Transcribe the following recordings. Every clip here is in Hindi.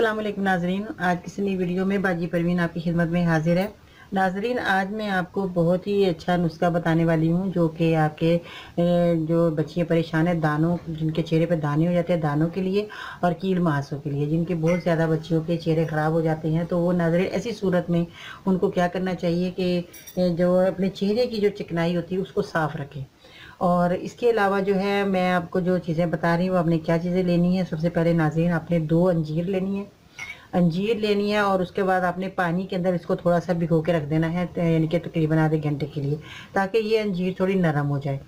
अस्सलाम वालेकुम नाजरीन, आज किसी नई वीडियो में बाजी परवीन आपकी खिदमत में हाजिर है। नाजरीन, आज मैं आपको बहुत ही अच्छा नुस्खा बताने वाली हूँ जो कि आपके जो बच्चियाँ परेशान है दानों, जिनके चेहरे पे दाने हो जाते हैं, दानों के लिए और कील मुहासों के लिए, जिनके बहुत ज़्यादा बच्चियों के चेहरे ख़राब हो जाते हैं। तो वो नाजरीन ऐसी सूरत में उनको क्या करना चाहिए कि जो अपने चेहरे की जो चिकनाई होती है उसको साफ़ रखें। और इसके अलावा जो है मैं आपको जो चीज़ें बता रही हूँ, आपने क्या चीज़ें लेनी है। सबसे पहले नाज़रीन आपने 2 अंजीर लेनी है, अंजीर लेनी है और उसके बाद आपने पानी के अंदर इसको थोड़ा-सा भिगो के रख देना है, यानी कि तकरीबन आधे घंटे के लिए, ताकि ये अंजीर थोड़ी नरम हो जाए।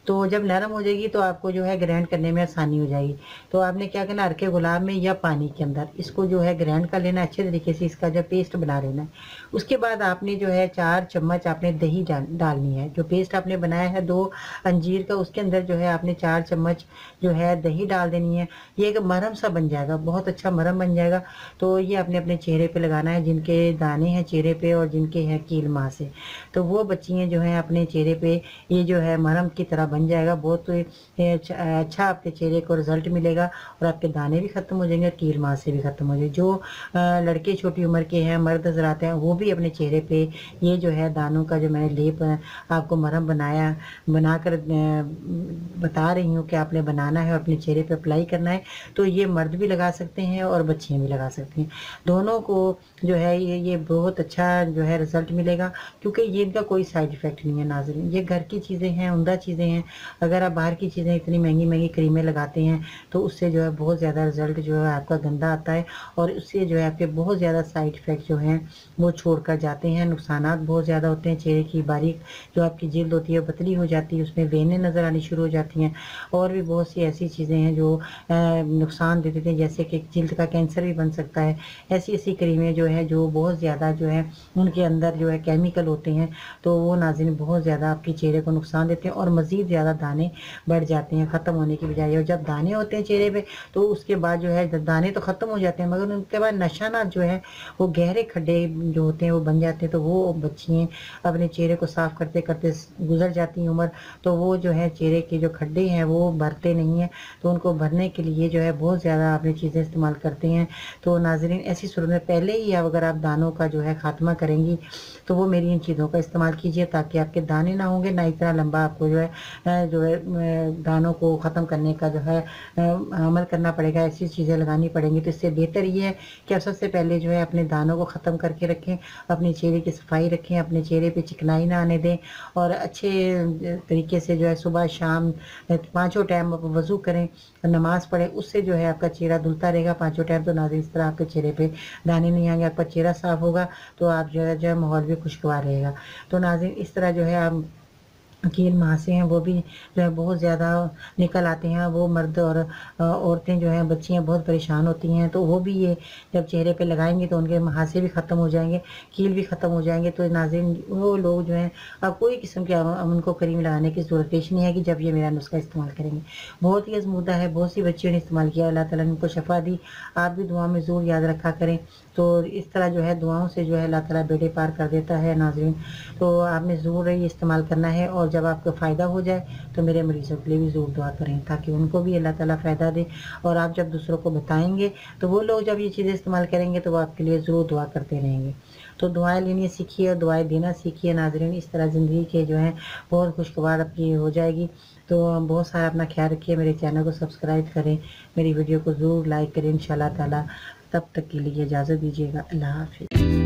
तो जब नरम हो जाएगी तो आपको जो है ग्राइंड करने में आसानी हो जाएगी। तो आपने क्या करना, अर्के गुलाब में या पानी के अंदर इसको जो है ग्राइंड कर लेना, अच्छे तरीके से इसका जो पेस्ट बना लेना है। उसके बाद आपने जो है 4 चम्मच आपने दही डालनी है। जो पेस्ट आपने बनाया है 2 अंजीर का, उसके अंदर जो है आपने 4 चम्मच जो है दही डाल देनी है। ये एक मरहम सा बन जाएगा, बहुत अच्छा मरहम बन जाएगा। तो ये आपने अपने चेहरे पे लगाना है, जिनके दाने हैं चेहरे पे और जिनके हैं कील मासे, तो वो बच्चियाँ जो हैं अपने चेहरे पे ये जो है मरहम की तरह बन जाएगा। बहुत अच्छा आपके चेहरे को रिजल्ट मिलेगा और आपके दाने भी ख़त्म हो जाएंगे, कील मासे भी ख़त्म हो जाएंगे। जो लड़के छोटी उम्र के हैं, मर्द हज़रात हैं, वो भी अपने चेहरे पे ये जो है दानों का जो मैंने लेप आपको मरहम बनाकर बता रही हूँ कि आपने बनाना है और अपने चेहरे पे अप्लाई करना है। तो ये मर्द भी लगा सकते हैं और बच्चियाँ भी लगा सकती हैं। दोनों को जो है ये बहुत अच्छा जो है रिज़ल्ट मिलेगा, क्योंकि ये इनका कोई साइड इफ़ेक्ट नहीं है नाज़रीन। ये घर की चीज़ें हैं, उम्दा चीज़ें हैं। अगर आप बाहर की चीज़ें इतनी महंगी-महंगी क्रीमें लगाते हैं तो उससे जो है बहुत ज़्यादा रिज़ल्ट जो है आपका गंदा आता है और उससे जो है आपके बहुत ज़्यादा साइड इफ़ेक्ट जो हैं वो छोड़ कर जाते हैं। नुकसानात बहुत ज़्यादा होते हैं। चेहरे की बारीक जो आपकी जिल्द होती है पतली हो जाती है, उसमें वेनें नज़र आनी शुरू हो जाती हैं और भी बहुत सी ऐसी चीज़ें हैं जो नुकसान दे देते हैं, जैसे कि जिल्द का कैंसर भी बन सकता है। ऐसी-ऐसी क्रीमें जो है जो बहुत ज़्यादा जो है उनके अंदर जो है केमिकल होते हैं, तो वो नाज़रीन बहुत ज़्यादा आपके चेहरे को नुकसान देते हैं और मज़ीद ज़्यादा दाने बढ़ जाते हैं ख़त्म होने की बजाय। और जब दाने होते हैं चेहरे पे तो उसके बाद जो है दाने तो ख़त्म हो जाते हैं, मगर उनके बाद निशानात जो है वो गहरे खड्डे जो होते हैं वो बन जाते हैं। तो वो बच्चियाँ अपने चेहरे को साफ़ करते-करते गुज़र जाती हैं उम्र, तो वो जो है चेहरे के जो खड्डे हैं वो भरते नहीं हैं। तो उनको भरने के लिए जो है बहुत ज़्यादा आपने चीज़ें इस्तेमाल करते हैं। तो नाज़रीन ऐसी सूरत में पहले ही अगर आप दानों का जो है ख़ात्मा करेंगी तो वो मेरी इन चीज़ों का इस्तेमाल कीजिए, ताकि आपके दाने ना होंगे, ना इतना लंबा आपको जो है दानों को ख़त्म करने का जो है अमल करना पड़ेगा, ऐसी चीज़ें लगानी पड़ेंगी। तो इससे बेहतर ये है कि आप सबसे पहले जो है अपने दानों को ख़त्म करके रखें, अपने चेहरे की सफाई रखें, अपने चेहरे पे चिकनाई ना आने दें और अच्छे तरीके से जो है सुबह शाम पाँचों टाइम आप वज़ू करें, नमाज़ पढ़ें, उससे जो है आपका चेहरा धुलता रहेगा पाँचों टाइम। तो नाज़रीन इस तरह आपके चेहरे पे दाने नहीं आएंगे, आपका चेहरा साफ़ होगा, तो आप जो है माहौल भी खुशगवार रहेगा। तो नाज़रीन इस तरह जो है आप कील मुहासे हैं वो भी जो है बहुत ज़्यादा निकल आते हैं। वो मर्द और औरतें जो हैं, बच्चियाँ बहुत परेशान होती हैं, तो वो भी ये जब चेहरे पे लगाएँगी तो उनके मुहासे भी ख़त्म हो जाएँगे, कील भी ख़त्म हो जाएँगे। तो नाज़रीन वो लोग जो हैं अब कोई किस्म की उनको क्रीम लगाने की ज़रूरत पेश नहीं आएगी जब ये मेरा नुस्खा इस्तेमाल करेंगे। बहुत ही आज़मूदा है, बहुत सी बच्चियों ने इस्तेमाल किया, अल्लाह ताला ने उनको शफ़ा दी। आप भी दुआ में ज़रूर याद रखा करें। तो इस तरह जो है दुआओं से जो है अल्लाह ताला बेड़े पार कर देता है नाज़रीन। तो आपने ज़रूर ये इस्तेमाल करना है और जब आपको फ़ायदा हो जाए तो मेरे मरीज़ों के लिए भी ज़रूर दुआ करें, ताकि उनको भी अल्लाह ताला फ़ायदा दे। और आप जब दूसरों को बताएँगे तो वो लोग जब ये चीज़ें इस्तेमाल करेंगे तो वो आपके लिए ज़रूर दुआ करते रहेंगे। तो दुआएँ लेनी सीखिए और दुआएँ देना सीखिए नाज़रीन। इस तरह ज़िंदगी के जो हैं बहुत खुशगवार आपकी हो जाएगी। तो बहुत सारा अपना ख़्याल रखिए, मेरे चैनल को सब्सक्राइब करें, मेरी वीडियो को ज़रूर लाइक करें इंशाअल्लाह ताला। तब तक के लिए इजाज़त दीजिएगा। अल्लाह हाफ़िज़।